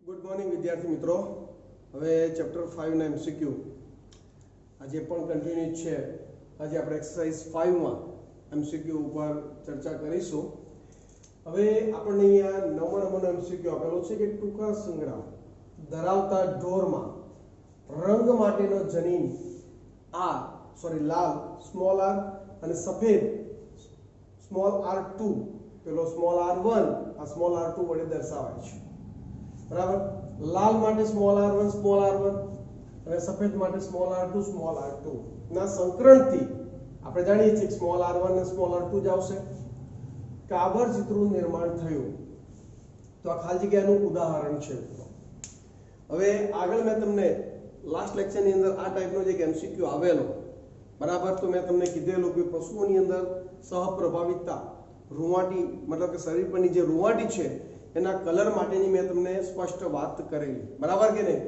Good morning વિદ્યાર્થી મિત્રો। હવે ચેપ્ટર 5 ના એમસીક્યુ આજે પણ કન્ટિન્યુ છે। આજે આપણે એક્સરસાઇઝ 5 માં એમસીક્યુ ઉપર ચર્ચા કરીશું। હવે આપણને અહીંયા નવો નંબરનો એમસીક્યુ આપેલો છે કે ટૂંકા સંગ્રહ ધરાવતા ઢોરમાં રંગ માટેનો જનીન લાલ સ્મોલ r અને સફેદ સ્મોલ r2 પેલો સ્મોલ r1 આ સ્મોલ r2 વડે દર્શાવાય છે। बराबर लाल माटे स्मॉल r1 અને સફેદ માટે સ્મોલ r2 ના સંકરણથી આપણે જાણીએ છીએ કે સ્મોલ r1 અને સ્મોલ r2 જ આવશે। કાબર ચિત્રનું નિર્માણ થયું તો આ ખાલી જગ્યાનું ઉદાહરણ છે। હવે આગળ મેં તમને લાસ્ટ લેક્ચરની અંદર આ ટાઈપનો જે એમસીક્યુ આવેલો બરાબર, તો મેં તમને કીધેલું કે પશુઓની અંદર સહપ્રભાવિતતા રૂવાટી મતલબ કે શરીર પરની જે રૂવાટી છે એના કલર માટેની મેં તમને સ્પષ્ટ વાત કરેલી, બરાબર કે નહીં?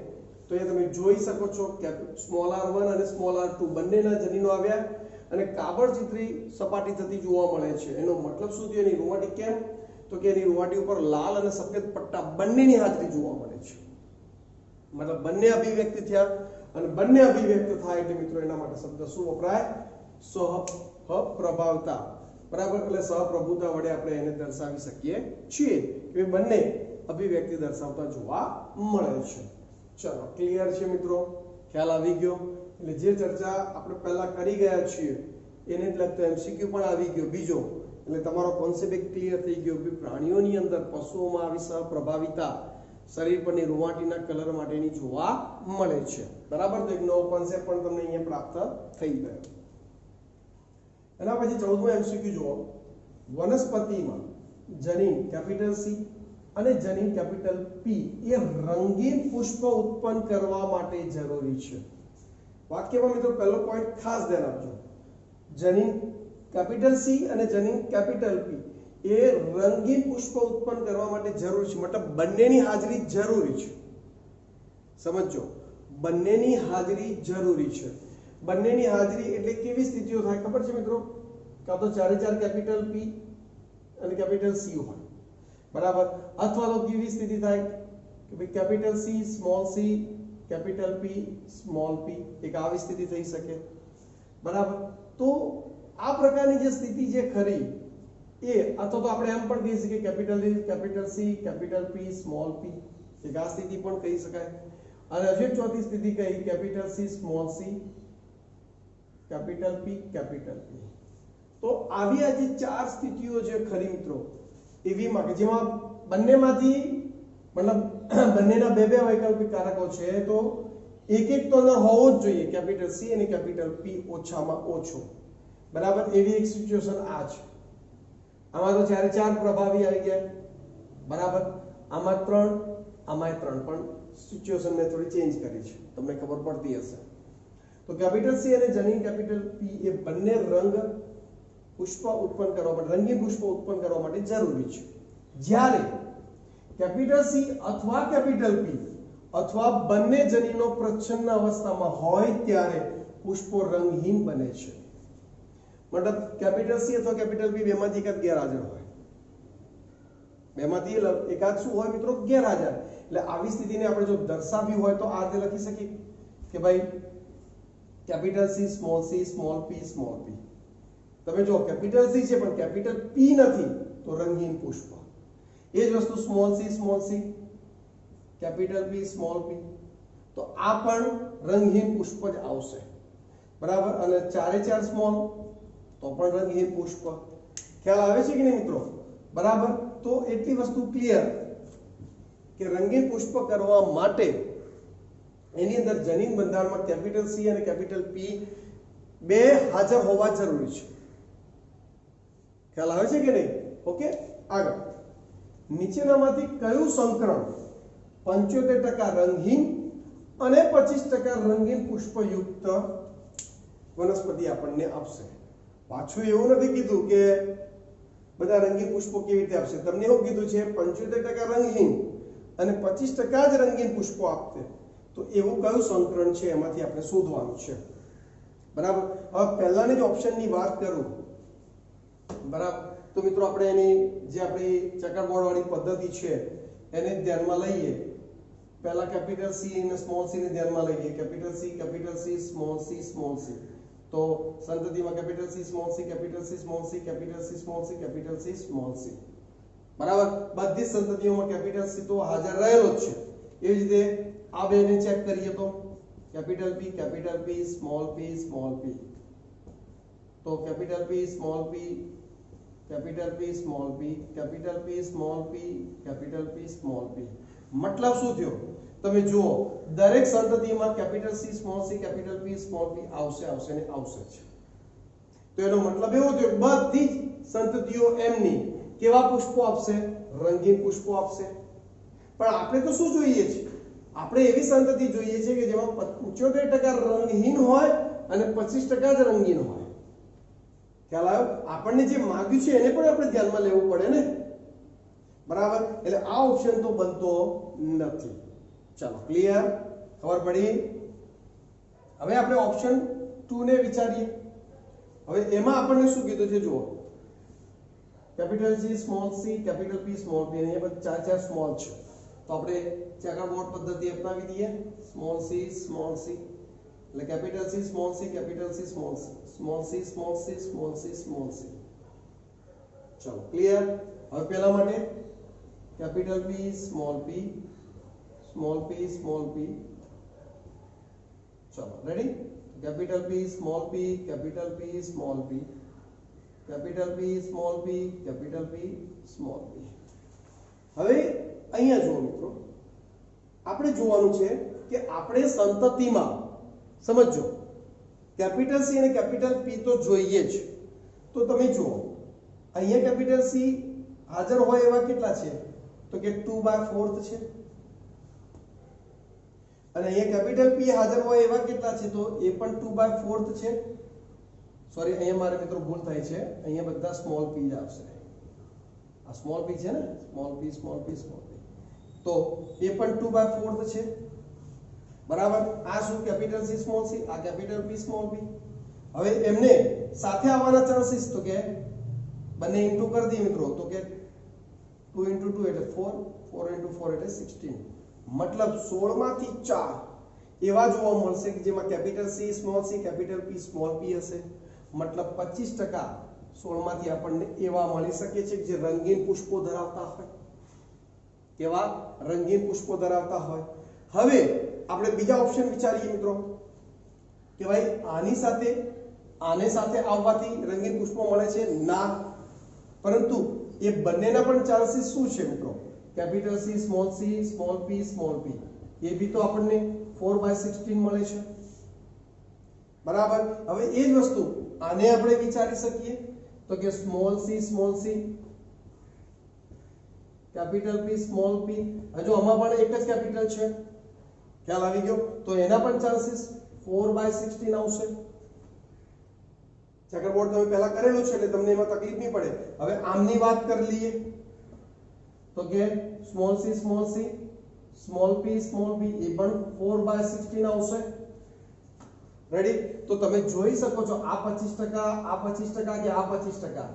તો એ તમે જોઈ શકો છો કે સ્મોલ r1 અને સ્મોલ r2 બંનેના જનીનો આવ્યા અને કાબળ ચિત્રી સપાટી થતી જોવા મળે છે। એનો મતલબ શું થયો? એની રૂવાટી કેમ? તો કે એની રૂવાટી ઉપર લાલ અને સફેદ પટ્ટા બંનેની હાજરી જોવા મળે છે। મતલબ બંને અભિવ્યક્તિ થયા અને બંને અભિવ્યક્ત થાય એટલે મિત્રો એના માટે શબ્દ શું વપરાય? સહપ્રભાવતા, બરાબર। એટલે સહપ્રભુતા વડે આપણે એને દર્શાવી શકીએ છીએ કે બંને અભિવ્યક્તિ દર્શાવતા જોવા મળે છે। ચલો, ક્લિયર છે મિત્રો? ખ્યાલ આવી ગયો? એટલે જે ચર્ચા આપણે પહેલા કરી ગયા છીએ એને જ લગતો એમસીક્યુ પણ આવી ગયો બીજો, એટલે તમારો કોન્સેપ્ટ ક્લિયર થઈ ગયો કે પ્રાણીઓની અંદર પશુઓમાં આવી સહપ્રભાવિતા શરીર પરની રૂવાટીના કલર માટેની જોવા મળે છે, બરાબર। તો એક નવો કોન્સેપ્ટ પણ તમને અહીંયા પ્રાપ્ત થઈ ગયો। એના પછી 14મો એમસીક્યુ જુઓ। વનસ્પતિમાં જનીન કેપિટલ C અને જનીન કેપિટલ P એ રંગીન પુષ્પ ઉત્પન્ન કરવા માટે જરૂરી છે। વાક્યમાં મિત્રો પહેલો પોઈન્ટ ખાસ ધ્યાન આપજો, જનીન કેપિટલ C અને જનીન કેપિટલ P એ રંગીન પુષ્પ ઉત્પન્ન કરવા માટે જરૂરી છે, મતલબ બંનેની હાજરી જરૂરી છે। સમજો, બંનેની હાજરી જરૂરી છે। બંનેની હાજરી એટલે કેવી સ્થિતિઓ થાય ખબર છે મિત્રો? કાં તો ચારે ચાર કેપિટલ P અને કેપિટલ C હોય, બરાબર, અથવા તો કેવી સ્થિતિ થાય કે ભાઈ capital C small c capital P small p, એક આવી સ્થિતિ થઈ શકે, બરાબર। તો આ પ્રકારની જે સ્થિતિ છે ખરી એ અથવા તો આપણે એમ પણ કહી શકીએ capital C capital P small p, એક આ સ્થિતિ પણ કહી શકાય। અને હજુ એક ચોથી સ્થિતિ કઈ capital C small c capital P capital P। તો આવી આ જે ચાર સ્થિતિઓ છે ખરી મિત્રો એવીમાં કે જેમાં બંનેમાંથી મતલબ બંનેના બે બે વૈકલ્પિક કારકો છે તો એક એક તો અંદર હોવો જ જોઈએ, કેપિટલ C અને કેપિટલ P ઓછામાં ઓછો, બરાબર। એવી એક સિચ્યુએશન આ છે। આમાં તો ચારે ચાર પ્રભાવી આવી ગયા, બરાબર, આમાં ત્રણ પણ સિચ્યુએશન મેં થોડી ચેન્જ કરી છે, તમને ખબર પડતી હશે। તો કેપિટલ C અને જનીન કેપિટલ P એ બંને રંગીન પુષ્પ ઉત્પન્ન કરવા માટે જરૂરી છે। જ્યારે કેપિટલ C અથવા કેપિટલ P અથવા બંને જનીનો પ્રચ્છન્ન અવસ્થામાં હોય ત્યારે પુષ્પો રંગહીન બને છે। મતલબ કેપિટલ C અથવા કેપિટલ P બેમાંથી એક જ ગેરહાજર હોય, બેમાંથી એકાદ શું હોય મિત્રો? ગેરહાજર। એટલે આવી સ્થિતિને આપણે જો દર્શાવવી હોય તો આ રીતે લખી શકીએ કે ભાઈ capital C small p small p। તમે જો કેપિટલ C છે પણ કેપિટલ P નથી તો રંગીન પુષ્પ। એ જ વસ્તુ small c capital P small p, તો આ પણ રંગહીન પુષ્પ જ આવશે, બરાબર। અને ચારે ચાર સ્મોલ તો પણ રંગહીન પુષ્પ। ખ્યાલ આવે છે કે નહીં મિત્રો? બરાબર। તો એટલી વસ્તુ ક્લિયર કે રંગીન પુષ્પ કરવા માટે એની અંદર જનીન બંધારણમાં કેપિટલ C અને કેપિટલ P બે હાજર હોવા જરૂરી છે। ખ્યાલ આવે છે કે નહીં? ઓકે, આગળ નીચેનામાંથી કયું સંકરણ 75% રંગહીન અને 25% રંગીન પુષ્પયુક્ત વનસ્પતિ આપણને આપશે? પાછું એવું નથી કીધું કે બધા રંગીન પુષ્પો કેવી રીતે આપશે, તમને એવું કીધું છે 75% રંગહીન અને 25% જ રંગીન પુષ્પો આપશે। તો એવું કયું સંકરણ છે એમાંથી આપણે શોધવાનું છે, બરાબર। હવે પહેલાની જ ઓપ્શનની વાત કરું, બરાબર, તો મિત્રો આપણે એની જે આપણી ચેકરબોર્ડ વાળી પદ્ધતિ છે એને ધ્યાનમાં લઈએ पहला कैपिटल सी ने स्मॉल सी ने ध्यान में लईए कैपिटल सी स्मॉल सी तो संतति में capital C small C capital C small C capital C small C capital C small C बराबर बધી સંતતિઓમાં कैपिटल सी तो हाजर रहेलो જ છે એ જ રીતે આ બેને ચેક કરીએ તો कैपिटल P स्मॉल p तो capital P small p capital P small p capital P small p capital P small p मतलब શું થયો તમે જુઓ દરેક સંતતિમાં capital C small c capital P small p આવશે ને આવશે જ તો એનો મતલબ એવો થયો બધી સંતતિઓ એમની કેવા પુષ્પો આપશે રંગીન પુષ્પો આપશે પણ આપણે તો શું જોઈએ છે આપણે એવી સંતતિ જોઈએ છે કે જેમાં 75% રંગહીન હોય અને 25% જ રંગીન હોય ખ્યાલ આવ્યો આપણને જે માંગ્યું છે એને પણ આપણે ધ્યાનમાં લેવું પડે ને બરાબર એટલે આ ઓપ્શન તો બનતો નથી ચાલો ક્લિયર ખબર પડી હવે આપણે ઓપ્શન 2 ને વિચારીએ હવે એમાં આપણને શું કીધું છે જુઓ capital C small c capital P small p અહીંયા બધા ચાર સ્મોલ છે તો આપણે ચેકરબોર્ડ પદ્ધતિ અપનાવી દઈએ સ્મોલ c એટલે capital C small c capital C small c small c small c small c small c चलो क्लियर હવે પહેલા માટે capital P small p small p small p चलो ready capital P small p capital P small p capital P small p capital P small p હવે અહીંયા જુઓ મિત્રો આપણે જોવાનું છે કે આપણે સંતતિમાં સમજો कैपिटल C અને कैपिटल P તો જોઈએ જ તો તમે જુઓ અહીંયા कैपिटल C હાજર હોય એવા કેટલા છે તો કે 2/4 છે અને અહીંયા कैपिटल P હાજર હોય એવા કેટલા છે તો એ પણ 2/4 છે सॉरी અહીંયા મારે મિત્રો ભૂલ થાય છે અહીંયા બધા સ્મોલ p જ આવશે આ સ્મોલ p છે ને સ્મોલ p તો એ પણ 2/4 છે બરાબર આ શું कैपिटल C स्मॉल c આ कैपिटल P स्मॉल p હવે એમને સાથે આવવાના ચાન્સીસ તો કે બંને ઇન્ટુ કરી દઈએ મિત્રો તો કે 2 * 2 એટલે 4 4 * 4 એટલે 16 मतलब 16 માંથી 4 એવા જોવા મળશે કે જેમાં capital C small c capital P small p હશે मतलब 25% 16 માંથી આપણને એવા મળી શકે છે જે રંગીન પુષ્પો ધરાવતા હોય કેવા રંગીન પુષ્પો ધરાવતા હોય હવે આપણે બીજા ઓપ્શન વિચારીએ મિત્રો કે ભાઈ આને સાથે આવવાથી રંગીન પુષ્પો મળે છે ના પરંતુ એ બંનેના પણ ચાન્સીસ શું છે મિત્રો capital C small p small p એ બી તો આપણને 4/16 મળે છે બરાબર હવે એ જ વસ્તુ આને આપણે વિચારી શકીએ તો કે small c capital P small p હજુ આમાં પણ એક જ કેપિટલ છે ખ્યાલ આવી ગયો તો એના પણ ચાન્સીસ 4/16 આવશે ચેકરબોર્ડ તમે પહેલા કરેલું છે એટલે તમને એમાં તકલીફ નહીં પડે હવે આમની વાત કરી લઈએ તો કે स्मॉल c स्मॉल p એ પણ 4/16 આવશે रेडी तो તમે જોઈ શકો છો આ 25% આ 25% કે આ 25%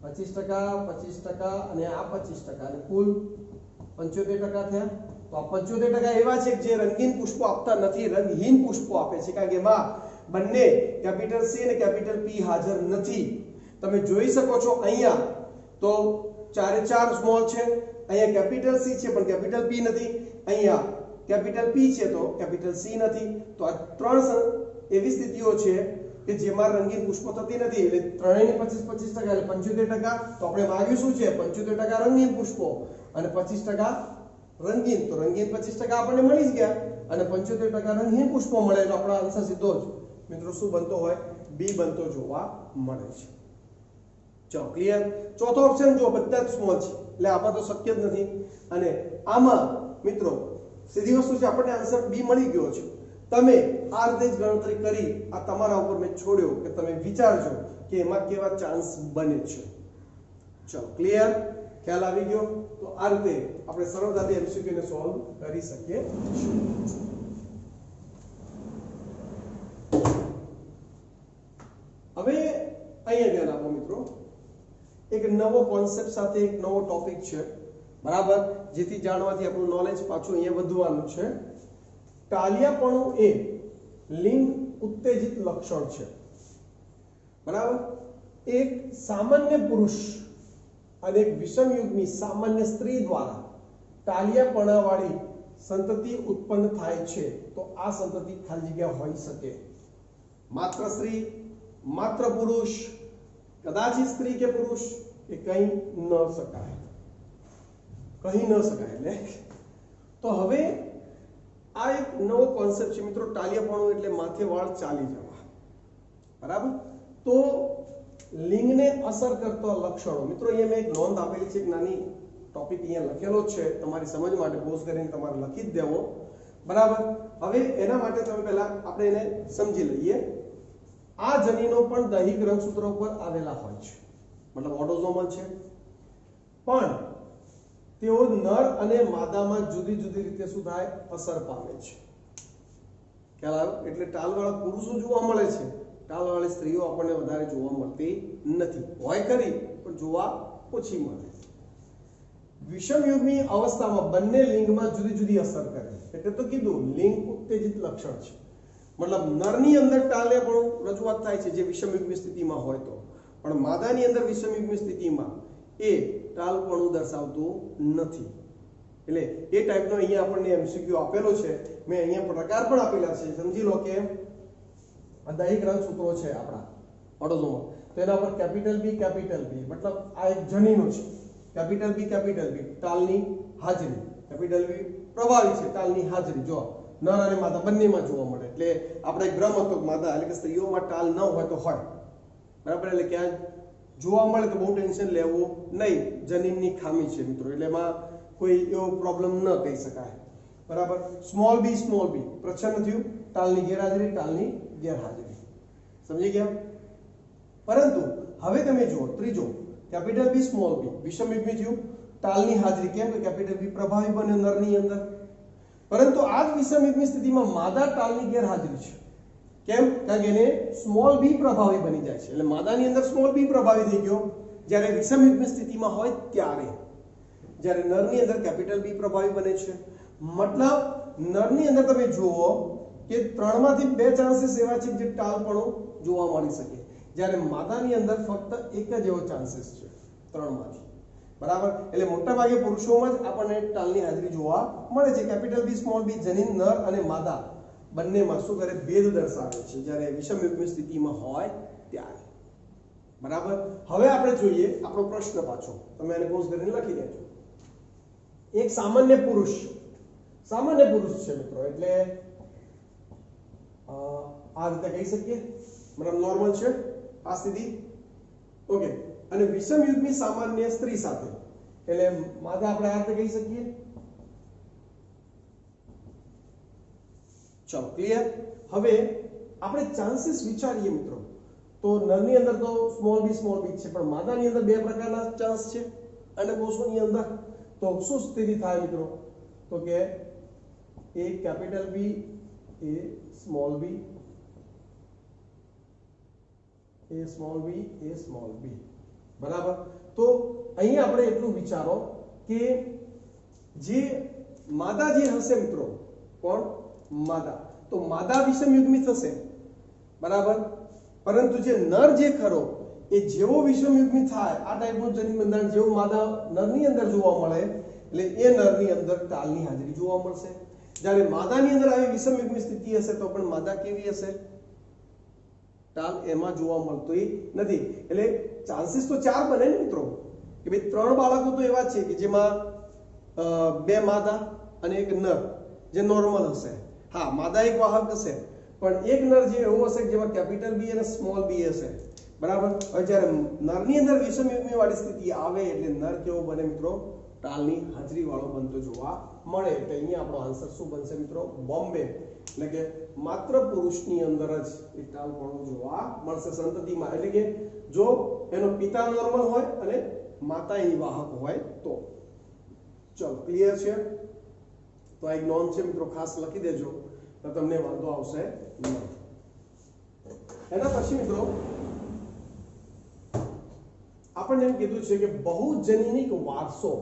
25% અને આ 25% અને કુલ 75% થયા તો આ 75% એવા છે જે રંગીન પુષ્પો આપતા નથી રંગહીન પુષ્પો આપે છે કારણ કે એમાં બંને कैपिटल C અને कैपिटल P હાજર નથી તમે જોઈ શકો છો અહીંયા તો ચારે ચાર સ્મોલ છે અહીંયા कैपिटल C છે પણ कैपिटल P નથી અહીંયા कैपिटल P છે તો कैपिटल C નથી તો આ ત્રણ એવી સ્થિતિઓ છે કે જેમાં રંગીન પુષ્પો થતી નથી એટલે ત્રણેયની 25% એટલે 75% તો આપણે માંગ્યું શું છે 75% રંગીન પુષ્પો અને 25% રંગીન તો રંગીન 25% આપણને મળી જ ગયા અને 75% રંગીન પુષ્પો મળે તો આપણો આન્સર સીધો જ મિત્રો શું બનતો હોય બી બનતો જોવા મળે છે ચલો ક્લિયર ચોથો ઓપ્શન જો બધા જ સ્મોલ છે એટલે આમાં તો શક્ય જ નથી અને આમાં મિત્રો સીધી વસ્તુ છે આપણને આન્સર બી મળી ગયો છે તમે આ રીતે જ ગણતરી કરી આ તમારા ઉપર મેં છોડ્યો કે તમે વિચારજો કે એમાં કેવા ચાન્સ બને છે ચલો ક્લિયર ખ્યાલ આવી ગયો તો આ રીતે આપણે સરળતાથી MCQ ને સોલ્વ કરી શકીએ હવે અહીંયા ધ્યાન આપો મિત્રો એક નવો કોન્સેપ્ટ સાથે એક નવો ટોપિક છે બરાબર જેથી જાણવાથી આપણું નોલેજ પાછું અહીંયા વધવાનું છે. ટાલિયાપણું એ લિંગ ઉત્તેજિત લક્ષણ છે. બરાબર. એક સામાન્ય પુરુષ અને એક વિષમયુગ્મી સામાન્ય સ્ત્રી દ્વારા ટાલિયાપણાવાળી સંતતિ ઉત્પન્ન થાય છે તો આ સંતતિ ખાલી જગ્યા હોઈ શકે. માત્ર સ્ત્રી, માત્ર પુરુષ, કદાચિત સ્ત્રી કે પુરુષ એ કહી ન શકાય, કહી ન શકાય. એટલે તો હવે આ એક નવો કોન્સેપ્ટ છે મિત્રો. ટાલિયાપણું એટલે માથે વાળ ચાલી જવા. બરાબર. તો લિંગને અસર કરતા લક્ષણો મિત્રો અહીંયા મેં એક નોંધ આપેલી છે, એક નાની ટોપિક અહીંયા લખેલો છે, તમારી સમજ માટે પોઝ કરીને તમારે લખી જ દેવો. બરાબર. હવે એના માટે તમે પહેલા આપણે એને સમજી લઈએ. આ જનીનો પણ દૈહિક રંગસૂત્રો પર આવેલા હોય છે, મતલબ ઓટોઝોમલ છે, પણ તેઓ નર અને માદામાં જુદી જુદી રીતે શું થાય, અસર પામે છે. ખ્યાલ આવ્યો? એટલે ટાલવાળા પુરુષો જોવા મળે છે, ટાલવાળી સ્ત્રીઓ આપણને વધારે જોવા મળતી નથી. હોય ખરી પણ જોવા ઓછી મળે. વિષમયુગ્મી અવસ્થામાં બંને લિંગમાં જુદી જુદી અસર કરે. એટલે તો કીધું લિંગ ઉત્તેજિત લક્ષણ છે. મતલબ નરની અંદર ટાલિયાપણું રજૂઆત થાય છે જે વિષમયુગ્મી સ્થિતિમાં હોય તો, પણ માદાની અંદર વિષમયુગ્મી સ્થિતિમાં એ ટાલપણું દર્શાવતું નથી. એટલે એ ટાઈપનો અહીંયા આપણને એમસીક્યુ આપેલો છે. મેં અહીંયા પ્રકાર પણ આપેલા છે. સમજી લો કે આ દૈહિક રંગસૂત્રો છે આપણા ઓટોઝોમલ, તો એના પર કેપિટલ બી મતલબ આ એક જનીનો છે. કેપિટલ બી ટાલની હાજરી, કેપિટલ બી પ્રભાવી છે, ટાલની હાજરી જો નર અને માદા બંનેમાં જોવા મળે. એટલે આપણે એક ભ્રમ હતો માદા એટલે કે સ્ત્રીઓમાં ટાલ ન હોય તો હોય. બરાબર. એટલે ક્યાં જોવા મળે તો બહુ ટેન્શન લેવું નહીં, જનીનની ખામી છે મિત્રો, એટલે એમાં કોઈ એવો પ્રોબ્લેમ ન કહી શકાય. બરાબર. સ્મોલ બી પ્રચ્છન્ન થયું, ટાલની ગેરહાજરી, ટાલની ગેરહાજરી. સમજી ગયા? પરંતુ હવે તમે જુઓ ત્રીજો, કેપિટલ બી સ્મોલ બી વિષમયુગ્મી થયું, ટાલની હાજરી. કેમ કે કેપિટલ બી પ્રભાવી બને નરની અંદર, પરંતુ આ જ વિષમયુગ્મી સ્થિતિમાં માદા ટાલની ગેરહાજરી છે. કેમ? કારણ કે એને સ્મોલ બી પ્રભાવી બની જાય છે. એટલે માદાની અંદર સ્મોલ બી પ્રભાવી થઈ ગયો જ્યારે વિષમયુગ્મી સ્થિતિમાં હોય ત્યારે. જ્યારે નરની અંદર કેપિટલ બી પ્રભાવી બને છે. મતલબ નરની અંદર તમે જુઓ કે 3 માંથી 2 ચાન્સીસ એવા છે જે ટાલપણું જોવા મળી શકે, જ્યારે માદાની અંદર ફક્ત એક જ એવો ચાન્સીસ છે 3 માંથી. બરાબર. એટલે મોટા ભાગે પુરુષોમાં જ આપણને ટાલની હાજરી જોવા મળે છે. કેપિટલ બી સ્મોલ બી જનીન નર અને માદા બંનેમાં શું કરે, ભેદ દર્શાવે છે જ્યારે વિષમયુગ્મી સ્થિતિમાં હોય ત્યારે. બરાબર. હવે આપણે જોઈએ આપણો પ્રશ્ન પાછો, તમે એને પોઝ કરીને લખી દેજો. એક સામાન્ય પુરુષ છે મિત્રો, એટલે આ રીતે કહી શકીએ, મતલબ નોર્મલ છે આ સ્થિતિ. ઓકે. અને વિષમયુગ્મી સામાન્ય સ્ત્રી સાથે, એટલે માદા આપણે આ રીતે કહી શકીએ. ચલો ક્લિયર? હવે આપણે ચાન્સીસ વિચારીએ મિત્રો, તો નરની અંદર તો સ્મોલ બી છે, પણ માદાની અંદર 2 પ્રકારના ચાન્સ છે અને કોષોની અંદર. તો શું સ્થિતિ થાય મિત્રો? તો કે એ કેપિટલ બી એ સ્મોલ બી બરાબર. તો અહીંયા આપણે એટલું વિચારો કે જે માદા જે હશે મિત્રો, કોણ? માદા. તો માદા વિષમયુગ્મી થશે. બરાબર. પરંતુ જે નર જે ખરો એ જેવો વિષમયુગ્મી થાય, આ ટાઈપનું જનીન બંધારણ જેવું માદા નરની અંદર જોવા મળે, એટલે એ નરની અંદર ટાલની હાજરી જોવા મળશે. જ્યારે માદાની અંદર આવી વિષમયુગ્મી સ્થિતિ હશે તો પણ માદા કેવી હશે? ટાલ એમાં જોવા મળતી નથી. એટલે ચાન્સીસ તો 4 બને ને મિત્રો, કે ભાઈ 3 બાળકો તો એવા છે કે જેમાં 2 માદા અને 1 નર જે નોર્મલ હશે. હા, માદા એક વાહક હશે, પણ એક નર જે એવો હશે જેમાં કેપિટલ બી અને સ્મોલ બી હશે. બરાબર. હવે જ્યારે નરની અંદર વિષમયુગ્મી વાળી સ્થિતિ આવે એટલે નર કેવો બને મિત્રો? ટાલની હાજરી વાળો બનતો જોવા મળે. એટલે અહીંયા આપણો આન્સર શું બનશે મિત્રો? બોમ્બે. એટલે કે માત્ર પુરુષની અંદર જ એ ટાલપણું જોવા મળશે સંતતિમાં. એટલે કે જો એનો પિતા નોર્મલ હોય અને માતા એની વાહક હોય તો. ચલો ક્લિયર છે? તો આ એક નોંધ છે મિત્રો, ખાસ લખી દેજો તો તમને વાંધો આવશે નહીં. એના પછી મિત્રો આપણને એમ કીધું છે કે બહુજનીનિક વારસો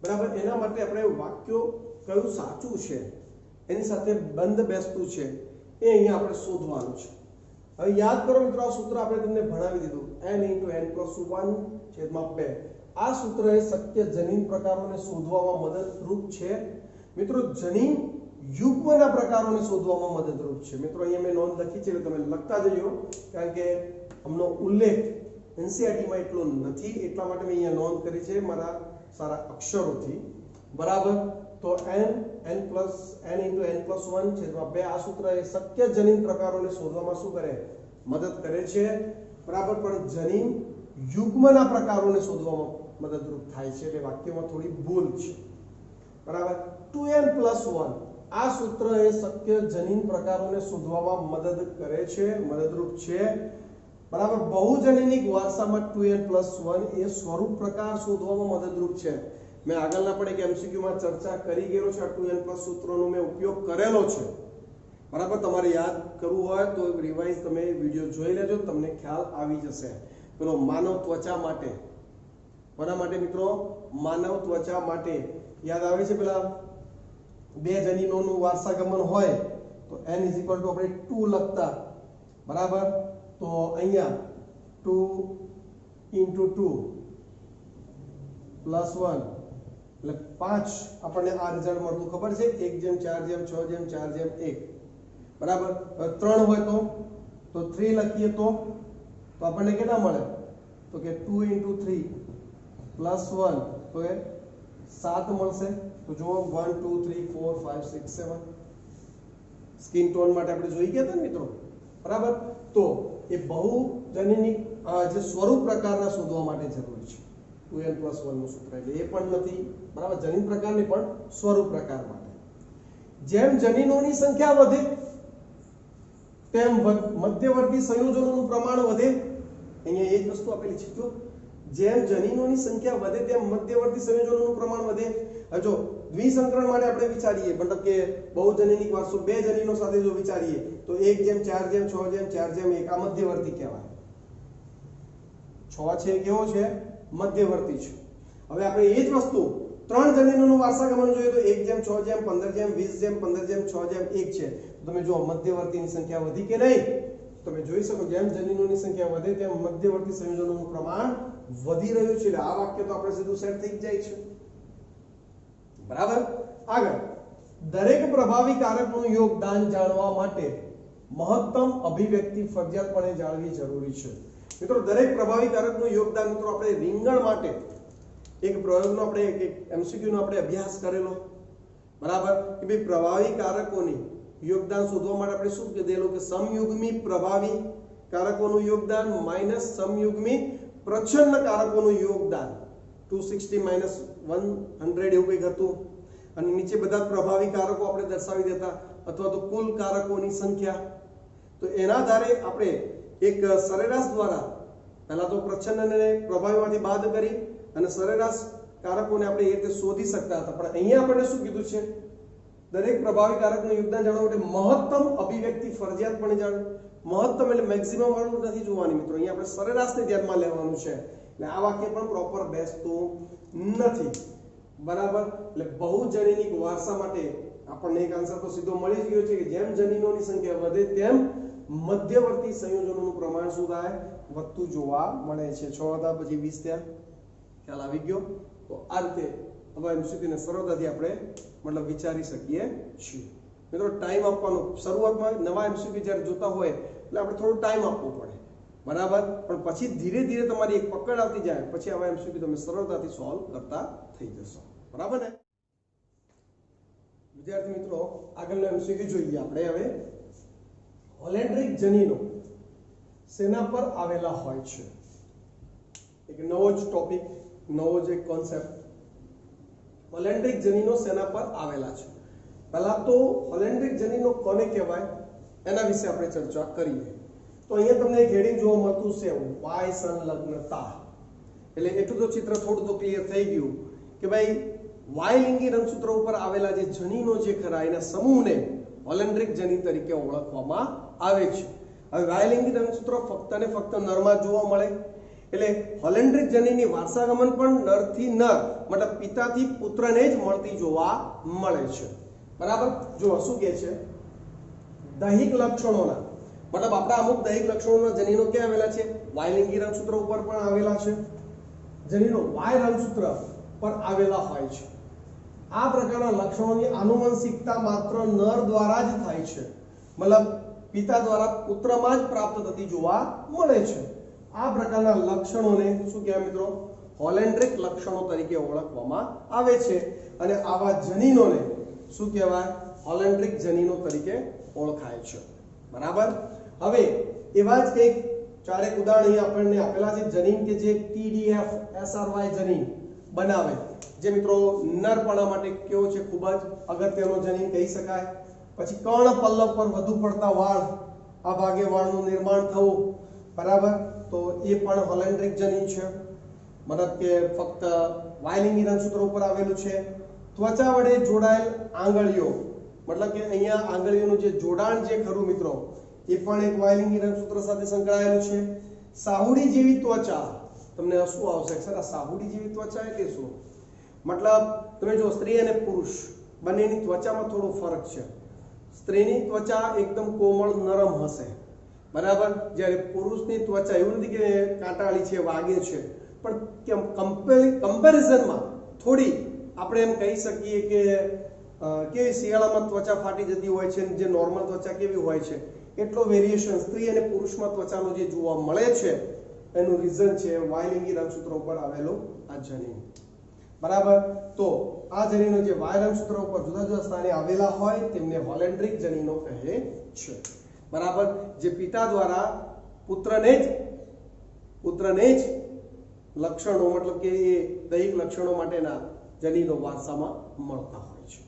બરાબર. એના માટે આપણે વાક્યો કયું સાચું છે એની સાથે બંધ બેસતું છે એ અહીંયા આપણે શોધવાનું છે. હવે યાદ કરો મિત્રો, આ સૂત્ર આપણે તમને ભણાવી દીધું, n × n+1/2. આ સૂત્ર એ શક્ય જનીન પ્રકારોને શોધવામાં મદદરૂપ છે. મિત્રો જનીન યુગ્મના પ્રકારોને શોધવામાં મદદરૂપ છે. મિત્રો અહીંયા મેં નોંધ લખી છે એટલે તમે લખતા જજો, કારણ કે આમનો ઉલ્લેખ એનસીઈઆરટીમાં એટલો નથી, એટલા માટે મેં અહીંયા નોંધ કરી છે મારા સારા અક્ષરોથી. બરાબર. તો n+n+1/2 આ સૂત્ર એ શક્ય જનીન પ્રકારોને શોધવામાં શું કરે? મદદ કરે છે. બરાબર. પણ જનીન યુગ્મના પ્રકારોને શોધવામાં મદદરૂપ થાય છે, એટલે વાક્યમાં થોડી ભૂલ છે. બરાબર. 2n+1 આ સૂત્ર એ શક્ય જનીન પ્રકારોને શોધવામાં મદદ કરે છે, મદદરૂપ છે. બરાબર. બહુજનીનિક વારસામાં 2n+1 એ સ્વરૂપ પ્રકાર શોધવામાં મદદરૂપ છે. મેં આગળના પણ એક MCQ માં ચર્ચા કરી ગયેલો છે. આ 2n+ સૂત્રનો મેં ઉપયોગ કરેલો છે. બરાબર. તમારે યાદ કરવું હોય તો રિવાઇઝ તમે વિડિયો જોઈ લેજો, તમને ખ્યાલ આવી જશે. પેલો માનવ ત્વચા માટે, કોના માટે મિત્રો? માનવ ત્વચા માટે. યાદ આવે છે પેલા બે જનીનોનું વારસાગમન હોય તો n = આપણે 2 લખતા. બરાબર. તો અહીંયા 2 × 2 + 1 એટલે 5 આપણને આ રિઝલ્ટ મળતું ખબર છે, 1/4/6/4/1. બરાબર. 3 હોય તો 3 લખીએ તો આપણને કેટલા મળે? તો કે 2 × 3 + 1 તો એ 7 મળશે. તો જો 1 2 3 4 5 6 7 સ્કિન ટોન માટે આપણે જોઈ ગયા હતા મિત્રો. બરાબર. તો એ બહુજનીનિક જે સ્વરૂપ પ્રકારના શોધવા માટે જરૂરી છે 2n+1 નું સૂત્ર. એટલે એ પણ નથી. બરાબર. જનીન પ્રકારની પણ સ્વરૂપ પ્રકાર માટે. જેમ જનીનોની સંખ્યા વધે તેમ મધ્યવર્તી સંયોજનોનું પ્રમાણ વધે. અહીંયા એ જ વસ્તુ આપેલી છે. જો જેમ જનીનોની સંખ્યા વધે તેમ મધ્યવર્તી સંયોજનોનું પ્રમાણ વધે. જો દ્વિસંકરણ માટે આપણે વિચારીએ, મતલબ કે બહુજનીનિક વારસો બે જનીનો સાથે જો વિચારીએ તો 1/4/6/4/1 આ મધ્યવર્તી કહેવાય. 6 છે કેવો છે? મધ્યવર્તી છે. હવે આપણે એ જ વસ્તુ ત્રણ જનીનોનું વારસાગમન જોઈએ તો 1/6/15/20/15/6/1 છે. તમે જો મધ્યવર્તીની સંખ્યા વધી કે નહીં? તમે જોઈ શકો જેમ જનીનોની સંખ્યા વધે તેમ મધ્યવર્તી સંયોજનોનું પ્રમાણ વધી રહ્યું છે. એટલે આ વાક્ય તો આપણે સીધું સેટ થઈ જાય છે. બરાબર. આગળ, દરેક પ્રભાવી કારકનું યોગદાન જાણવા માટે મહત્તમ અભિવ્યક્તિ ફરજિયાતપણે જાણવી જરૂરી છે. મિત્રો દરેક પ્રભાવી કારકનું યોગદાન મિત્રો આપણે રીંગણ માટે એક પ્રયોગનો આપણે એક MCQ નો આપણે અભ્યાસ કરેલો. બરાબર. કે ભાઈ પ્રભાવી કારકોની યોગદાન શોધવા માટે આપણે શું કીધેલું કે સમયુગ્મી પ્રભાવી કારકોનું યોગદાન માઈનસ સમયુગ્મી પ્રચ્છન્ન કારકોનું યોગદાન 260 - 100 એવું કંઈક હતું. અને નીચે બધા પ્રભાવી કારકો આપણે દર્શાવી દેતા અથવા તો કુલ કારકોની સંખ્યા. તો એના આધારે આપણે એક સરેરાશ દ્વારા પહેલા તો પ્રચ્છન્નને પ્રભાવીમાંથી બાદ કરી અને સરેરાશ કારકોને આપણે એ રીતે શોધી શકતા હતા. પણ અહીંયા આપણે શું કીધું છે? દરેક પ્રભાવી કારકનું યોગદાન જાણવા માટે મહત્તમ અભિવ્યક્તિ ફરજિયાતપણે જાણવું. મહત્તમ એટલે મેક્સિમમ વાળું નથી જોવાની મિત્રો, અહીંયા આપણે સરેરાશને ધ્યાનમાં લેવાનું છે. એટલે આ વાક્ય પણ પ્રોપર બેસતું નથી. બરાબર. એટલે બહુજનીનિક વારસા માટે આપણને એક આન્સર તો સીધો મળી જ ગયો છે કે જેમ જનીનોની સંખ્યા વધે તેમ મધ્યવર્તી સંયોજનોનું પ્રમાણ શું થાય? વધતું જોવા મળે છે. 6 હતા પછી 20 થયા. ખ્યાલ આવી ગયો? તો આ રીતે હવે MCQ ને સરળતાથી આપણે મતલબ વિચારી શકીએ છીએ. મિત્રો ટાઈમ આપવાનો, શરૂઆતમાં નવા MCQ જ્યારે જોતા હોય એટલે આપણે થોડો ટાઈમ આપવો પડે. બરાબર. પણ પછી ધીરે ધીરે તમારી એક પકડ આવતી જાય પછી આવા MCQ તમે સરળતાથી સોલ્વ કરતા થઈ જશો. બરાબર ને વિદ્યાર્થી મિત્રો? આગળનો MCQ જોઈએ આપણે હવે. હોલેન્ડ્રિક જનીનો શેના પર આવેલા હોય છે? એક નવો જ ટોપિક, નવો જ એક કોન્સેપ્ટ. હોલેન્ડ્રિક જનીનો શેના પર આવેલા છે? પહેલા તો હોલેન્ડ્રિક જનીનો કોને કહેવાય એના વિશે આપણે ચર્ચા કરીએ. તો અહીંયા તમને એક હેડિંગ જોવા મળતું છે વાય સંલગ્નતા. એટલે એટલું તો ચિત્ર થોડું તો ક્લિયર થઈ ગયું કે ભાઈ વાયલિંગી રંગસૂત્રો ઉપર આવેલા જે જનીનો જે ખરા એના સમૂહને હોલેન્ડ્રિક જનીન તરીકે ઓળખવામાં આવે છે. હવે વાયલિંગી રંગસૂત્રો ફક્ત ને ફક્ત નરમાં જોવા મળે. એટલે હોલેન્ડ્રિક જનીનની વારસાગમન પણ નરથી નર મતલબ પિતાથી પુત્રને જ મળતી જોવા મળે છે. બરાબર. જો શું કહે છે, દૈહિક લક્ષણોના મતલબ આપણા અમુક દૈહિક લક્ષણોના જનીનો ક્યાં આવેલા છે, વાયલિંગી રંગસૂત્ર ઉપર પણ આવેલા છે. જનીનો વાય રંગસૂત્ર પર આવેલા હોય છે. આ પ્રકારના લક્ષણોની આનુવંશિકતા માત્ર નર દ્વારા જ થાય છે, મતલબ પિતા દ્વારા પુત્રમાં જ પ્રાપ્ત થતી જોવા મળે છે. આ પ્રકારના લક્ષણોને શું કહેવાય મિત્રો, હોલેન્ડ્રિક લક્ષણો તરીકે ઓળખવામાં આવે છે. અને આવા જનીનોને શું કહેવાય, હોલેન્ડ્રિક જનીનો તરીકે ઓળખાય છે. બરાબર. હવે એવા જ કંઈક ચારેક ઉદાહરણ અહીં આપણને આપેલા છે. જનીન કે જે TDF SRY જનીન બનાવે, જે મિત્રો નરપણા માટે કેવો છે, ખૂબ જ અગત્યનો જનીન કહી શકાય. પછી કર્ણ પલ્લવ પર વધુ પડતા વાળ, આ ભાગે વાળનું નિર્માણ થવું. બરાબર. તો એ પણ હોલેન્ડ્રિક જનીન છે, મતલબ કે ફક્ત વાયલિંગી રંગસૂત્ર ઉપર આવેલું છે. ત્વચા વડે જોડાયેલ આંગળીઓ, મતલબ કે અહીંયા આંગળીઓનું જે જોડાણ જે ખરું મિત્રો, એ પણ એક વાયલિંગી રંગસૂત્ર સાથે સંકળાયેલું છે. સાહુડી જેવી ત્વચા, તમને શું આવશે સર, આ સાહુડી જેવી ત્વચા એટલે શું? મતલબ તમે જો સ્ત્રી અને પુરુષ બંનેની ત્વચામાં થોડો ફરક છે. સ્ત્રીની ત્વચા એકદમ કોમળ નરમ હશે, બરાબર, જ્યારે પુરુષની ત્વચા એવું નથી કે કાંટાળી છે, વાગે છે, પણ કમ્પેરિઝનમાં થોડી આપણે એમ કહી શકીએ કે કેવી શિયાળામાં ત્વચા ફાટી જતી હોય છે, જે નોર્મલ ત્વચા કેવી હોય છે, એટલો વેરિએશન સ્ત્રી અને પુરુષમાં ત્વચાનો જે જોવા મળે છે, એનું રીઝન છે વાયલિંગી રંગસૂત્ર ઉપર આવેલું આ જનીન. બરાબર. તો આ જનીનો જે વાય રંગસૂત્ર ઉપર જુદા જુદા સ્થાને આવેલા હોય તેમને હોલેન્ડ્રિક જનીનો કહે છે. બરાબર. જે પિતા દ્વારા પુત્રને જ લક્ષણો મતલબ કે એ દૈહિક લક્ષણો માટેના જનીનો વારસામાં મળતા હોય છે.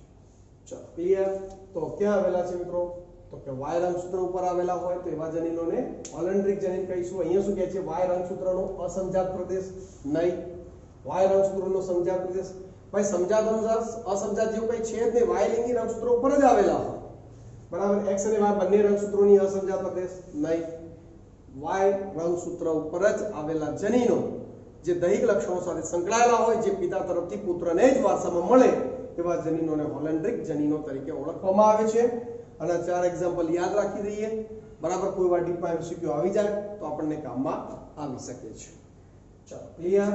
ચલો ક્લિયર. તો ક્યાં આવેલા છે મિત્રો, તો કે વાય રંગસૂત્ર ઉપર આવેલા હોય તો એવા જનીનોને હોલેન્ડ્રિક જનીન કહીશું. અહીંયા શું કહે છે, વાય રંગસૂત્રનો અસંજાત પ્રદેશ નહીં, વાય રંગસૂત્રનો સંજાત પ્રદેશ. ભાઈ સંજાત અનુસાર અસંજાત જેવું કઈ છે જ નહીં, વાયલિંગી રંગસૂત્ર ઉપર જ આવેલા હોય. બરાબર. એક્સ અને વાય બંને રંગસૂત્રોની અસંજાત પ્રદેશ નહીં, વાય રંગસૂત્ર ઉપર જ આવેલા જનીનો જે દૈહિક લક્ષણો સાથે સંકળાયેલા હોય, જે પિતા તરફથી પુત્રને જ વારસામાં મળે, એવા જનીનોને હોલેન્ડ્રિક જનીનો તરીકે ઓળખવામાં આવે છે. અને ચાર એક્ઝામ્પલ યાદ રાખી દઈએ. બરાબર. કોઈ વાર ડીપમાં MCQ આવી જાય તો આપણને કામમાં આવી શકે છે. ચાલો ક્લિયર.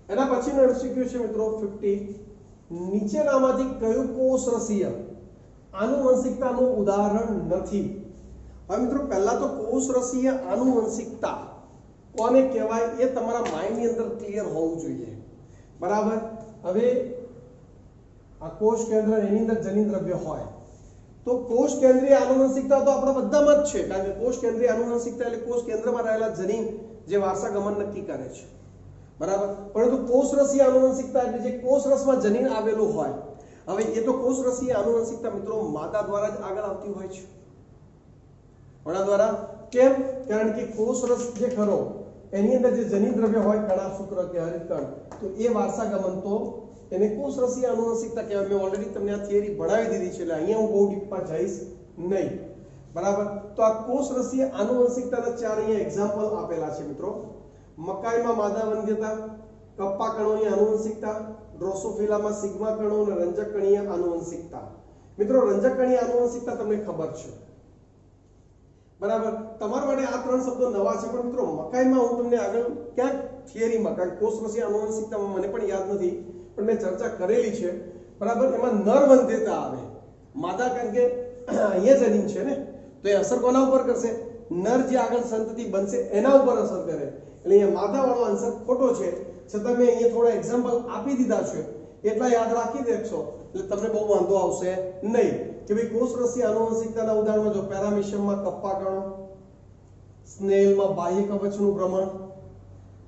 એના પછીનો MCQ છે મિત્રો 50. નીચેનામાંથી કયું કોષરસીય આનુવંશિકતાનું ઉદાહરણ નથી? હવે મિત્રો પહેલા તો કોષરસીય આનુવંશિકતા કોને કહેવાય એ તમારા માઇન્ડની અંદર ક્લિયર હોવું જોઈએ. બરાબર. હવે આ કોષ કેન્દ્ર, એની અંદર જનીન દ્રવ્ય હોય તો કોષ કેન્દ્રીય આનુવંશિકતા તો આપણા બધામાં જ છે, કારણ કે કોષ કેન્દ્રીય આનુવંશિકતા એટલે કોષ કેન્દ્રમાં રહેલા જનીન જે વારસાગમન નક્કી કરે છે. બરાબર. પરંતુ કોષરસીય આનુવંશિકતા એટલે જે કોષરસમાં જનીન આવેલું હોય. હવે એ તો કોષરસીય આનુવંશિકતા મિત્રો માતા દ્વારા જ આગળ આવતી હોય છે. કોના દ્વારા? કેમ? કારણ કે કોષરસ જે ખરો એની અંદર જે જનીન દ્રવ્ય હોય, કણાભસૂત્ર કે હરિતકણ, તો એ વારસાગમન તો એને કોષરસીય આનુવંશિકતા કહેવાય. મેં ઓલરેડી તમને આ થિયરી ભણાવી દીધી છે, એટલે અહીંયા હું બહુ ડીપમાં જઈશ નહીં. બરાબર. તો આ કોષરસીય આનુવંશિકતાના ચાર અહીંયા એક્ઝામ્પલ આપેલા છે મિત્રો. મકાઈમાં માદા વંધ્યતા, કપ્પા કણોની આનુવંશિકતા, ડ્રોસોફિલામાં સિગ્મા કણો અને રંજકકણીય આનુવંશિકતા. મિત્રો રંજકકણીય આનુવંશિકતા તમને ખબર છે, બરાબર. તમારા માટે આ ત્રણ શબ્દો નવા છે, પણ મિત્રો મકાઈમાં હું તમને આગળ ક્યાંક થિયરીમાં, કારણ કોષરસીય આનુવંશિકતામાં મને પણ યાદ નથી, પણ મેં ચર્ચા કરેલી છે. બરાબર. એમાં નર વંધ્યતા આવે, માદા, કારણ કે અહીંયા જનીન છે ને, તો એ અસર કોના ઉપર કરશે? નર જે આગળ સંતતિ બનશે એના ઉપર અસર કરે. એટલે અહીંયા માદા વાળો આન્સર ખોટો છે, છતાં મેં અહીંયા થોડા એક્ઝામ્પલ આપી દીધા છે, એટલા યાદ રાખી દેશો એટલે તમને બહુ વાંધો આવશે નહીં. કે ભાઈ કોષરસીય આનુવંશિકતાના ઉદાહરણમાં જો પેરામિશિયમમાં કપ્પા કણો, સ્નેલમાં બાહ્ય કવચનું ભ્રમણ,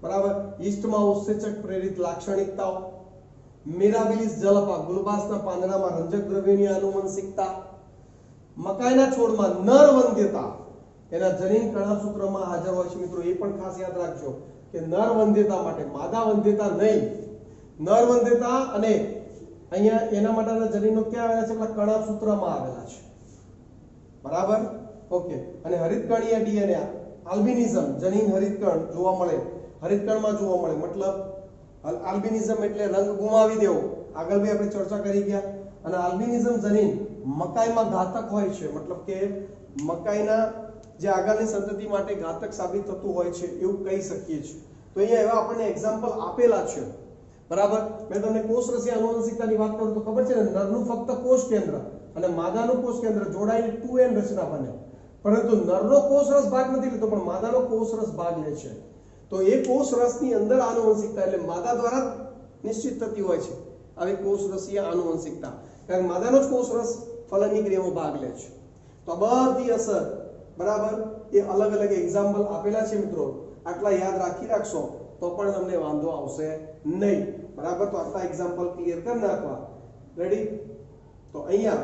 બરાબર, ઈસ્ટમાં ઉત્સેચક પ્રેરિત લાક્ષણિકતાઓ, મિરાબિલિસ જલપા ગુલબાસના પાંદડામાં રંજક દ્રવ્યની આનુવંશિકતા, મકાઈના છોડમાં નર વંધ્યતા એના જનીન કણાભસૂત્રમાં હાજર હોય છે. મિત્રો એ પણ ખાસ યાદ રાખજો કે નર વંધ્યતા માટે, માદા વંધ્યતા નહીં, નર વંધ્યતા. અને અહીંયા એના માટેના જનીનો ક્યાં આવેલા છે? કણાભસૂત્રમાં આવેલા છે. બરાબર ઓકે અને હરિતકણીય ડીએનએ આલ્બિનિઝમ જનીન હરિતકણ જોવા મળે હરિતકણમાં જોવા મળે મતલબ આલ્બિનિઝમ એટલે રંગ ગુમાવી દેવો આગળ બી આપણે ચર્ચા કરી ગયા અને આલ્બિનિઝમ જનીન મકાઈમાં ઘાતક હોય છે મતલબ કે મકાઈના જે આગળની સંતતિ માટે ઘાતક સાબિત થતું હોય છે એવું કહી શકીએ છીએ તો અહીંયા એવા આપણને એક્ઝામ્પલ આપેલા છે બરાબર મેં તમને કોષરસીય આનુવંશિકતાની વાત કરું તો ખબર છે ને નરનું ફક્ત કોષ કેન્દ્ર અને માદાનું કોષ કેન્દ્ર જોડાઈને 2n રચના બને પરંતુ નરનો કોષરસ ભાગ નથી લેતો પણ માદાનો કોષરસ ભાગ લે છે તો એ કોષરસની અંદર આનુવંશિકતા એટલે માદા દ્વારા નિશ્ચિત થતી હોય છે આવી કોષરસીય આનુવંશિકતા કારણ માદાનો જ કોષરસ ફલનની ક્રિયામાં ભાગ લે છે તો બધી અસર બરાબર એ અલગ અલગ એક્ઝામ્પલ આપેલા છે મિત્રો આટલા યાદ રાખી રાખશો તો પણ તમને વાંધો આવશે નહીં બરાબર તો આટલા એક્ઝામ્પલ ક્લિયર કરી નાખવા રેડી તો અહીંયા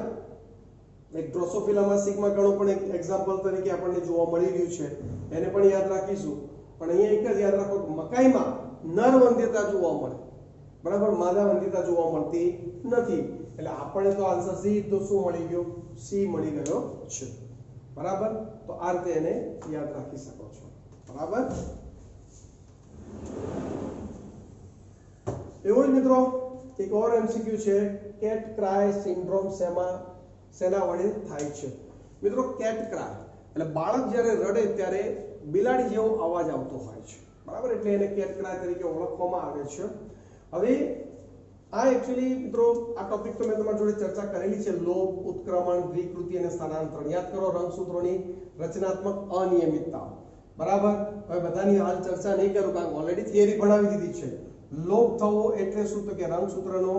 એક ડ્રોસોફિલામાં સિગ્મા કણો પણ એક એક્ઝામ્પલ તરીકે આપણને જોવા મળી રહ્યું છે એને પણ યાદ રાખીશું પણ અહીંયા એક જ યાદ રાખો કે મકાઈમાં નર વંધ્યતા જોવા મળે બરાબર માદા વંધ્યતા જોવા મળતી નથી એટલે આપણને તો આન્સર સીધો શું મળી ગયો સી મળી ગયો છે બરાબર તો આ રીતે એને યાદ રાખી શકો છો બરાબર એવું જ મિત્રો એક ઓર એમસીક્યુ છે કેટ ક્રાય સિન્ડ્રોમ શેના વડે થાય છે મિત્રો કેટ ક્રાય એટલે બાળક જ્યારે રડે ત્યારે બિલાડી જેવો અવાજ આવતો હોય છે બરાબર એટલે એને કેટ ક્રાય તરીકે ઓળખવામાં આવે છે હવે આ એક્ચ્યુઅલી મિત્રો આ ટોપિક તો મેં તમારી જોડે ચર્ચા કરેલી છે લોભ ઉત્ક્રમણ દ્વિકૃતિ અને સ્થાનાંતરણ યાદ કરો રંગસૂત્રોની રચનાત્મક અનિયમિતતા બરાબર હવે બધાની હાલ ચર્ચા નહીં કરું કારણ ઓલરેડી થિયરી ભણાવી દીધી છે લોપ થવો એટલે શું તો કે રંગસૂત્રનો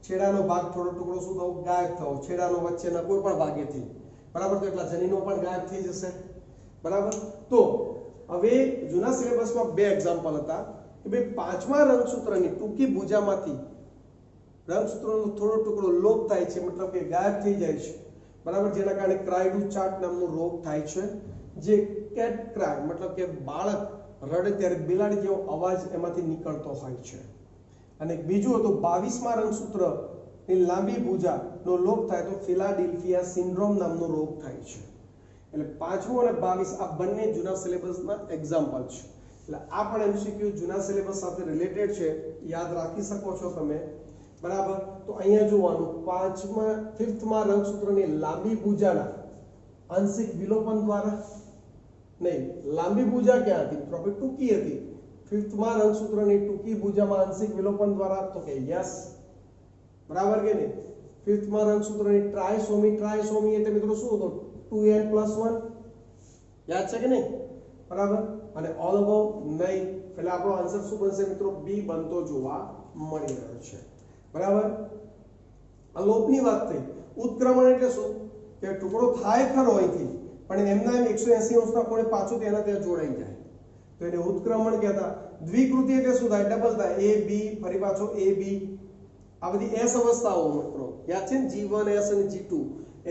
છેડાનો ભાગ થોડો ટુકડો શું થવો ગાયબ થવો છેડાનો વચ્ચેના કોઈ પણ ભાગેથી બરાબર તો એટલા જનીનો પણ ગાયબ થઈ જશે બરાબર તો હવે જૂના સિલેબસમાં બે એક્ઝામ્પલ હતા કે ભાઈ પાંચમા રંગસૂત્રની ટૂંકી ભુજામાંથી રંગસૂત્રનો થોડો ટુકડો લોપ થાય છે મતલબ કે ગાયબ થઈ જાય છે બરાબર જેના કારણે ક્રાયડુ ચાર્ટ નામનો રોગ થાય છે જે કેટ ક્રાય મતલબ કે બાળક રડે ત્યારે બિલાડી જેવો અવાજ એમાંથી નીકળતો હોય છે અને બીજું હતું 22મા રંગસૂત્રની લાંબી ભુજાનો લોપ થાય તો ફિલાડેલ્ફિયા સિન્ડ્રોમ નામનો રોગ થાય છે એટલે 5મું અને 22 આ બંને જૂના સિલેબસના એક્ઝામ્પલ છે એટલે આ પણ એમસીક્યુ જૂના સિલેબસ સાથે રિલેટેડ છે યાદ રાખી શકો છો તમે બરાબર તો અહીંયા જોવાનું 5મા રંગસૂત્રની લાંબી ભુજાના આંશિક વિલોપન દ્વારા નહીં લાંબી ભુજા ક્યાં હતી પ્રોપર ટૂંકી હતી 5મા રંગસૂત્રની ટૂંકી ભુજામાં આંશિક વિલોપન દ્વારા તો કે યસ બરાબર કે નહીં 5મા રંગસૂત્રની ટ્રાયસોમી એટલે મિત્રો શું હતું 2n+1 યાદ છે કે નહીં બરાબર અને ઓલ અબવ નહીં એટલે આપણો આન્સર શું બનશે મિત્રો બી બનતો જોવા મળી રહ્યો છે બરાબર આ લોપની વાત થઈ ઉત્ક્રમણ એટલે શું કે ટુકડો થાય ખરો અહીંથી પણ એમના એમ 180 અંશના કોણે પાછું તેના ત્યાં જોડાઈ જાય તો એને ઉત્ક્રમણ કહેતા દ્વિકૃતિ એટલે શું થાય ડબલ થાય a b ફરી પાછો a b આ બધી s અવસ્થાઓ મિત્રો યાદ છે ને g1 s અને g2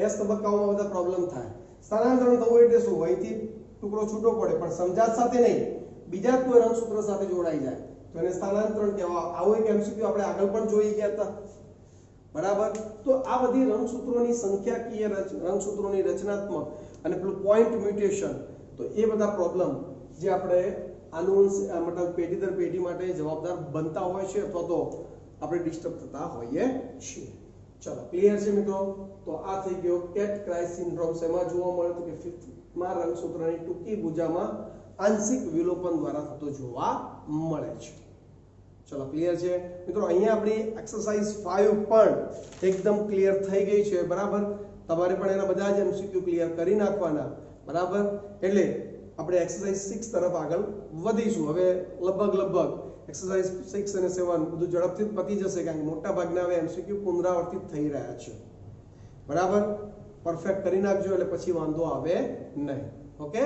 s તબક્કાઓમાં બધા પ્રોબ્લેમ થાય સ્થાનાંતરણ થવું એટલે શું અહીંથી ટુકડો છૂટો પડે પણ સમજાત સાથે નહીં બીજા કોઈ રંગસૂત્ર સાથે જોડાઈ જાય તો એને સ્થાનાંતરણ કહેવાય આવો એક એમસીક્યુ આપણે આગળ પણ જોઈ ગયા હતા બરાબર તો આ બધી રંગસૂત્રોની સંખ્યાકીય રંગસૂત્રોની રચનાત્મક અને પેલું પોઈન્ટ મ્યુટેશન તો એ બધા પ્રોબ્લેમ જે આપણે આનુવંશિક મતલબ પેઢી દર પેઢી માટે જવાબદાર બનતા હોય છે અથવા તો આપણે ડિસ્ટર્બ થતા હોઈએ છીએ ચલો ક્લિયર છે મિત્રો તો આ થઈ ગયો કેટ ક્રાય સિન્ડ્રોમ શેમાં જોવા મળે તો કે 5મા રંગસૂત્રની ટૂંકી ભુજામાં આંશિક વિલોપન દ્વારા થતો જોવા મળે છે ચલો ક્લિયર છે મિત્રો અહીંયા આપણી એક્સરસાઇઝ 5 પણ એકદમ ક્લિયર થઈ ગઈ છે બરાબર તમારે પણ એના બધા જ એમસીક્યુ ક્લિયર કરી નાખવાના બરાબર એટલે આપણે એક્સરસાઇઝ 6 તરફ આગળ વધીશું હવે લગભગ એક્સરસાઇઝ 6 અને 7 બધું ઝડપથી પતી જશે કારણ કે મોટા ભાગના હવે એમસીક્યુ પુનરાવર્તિત થઈ રહ્યા છે બરાબર પરફેક્ટ કરી નાખજો એટલે પછી વાંધો આવે નહીં ઓકે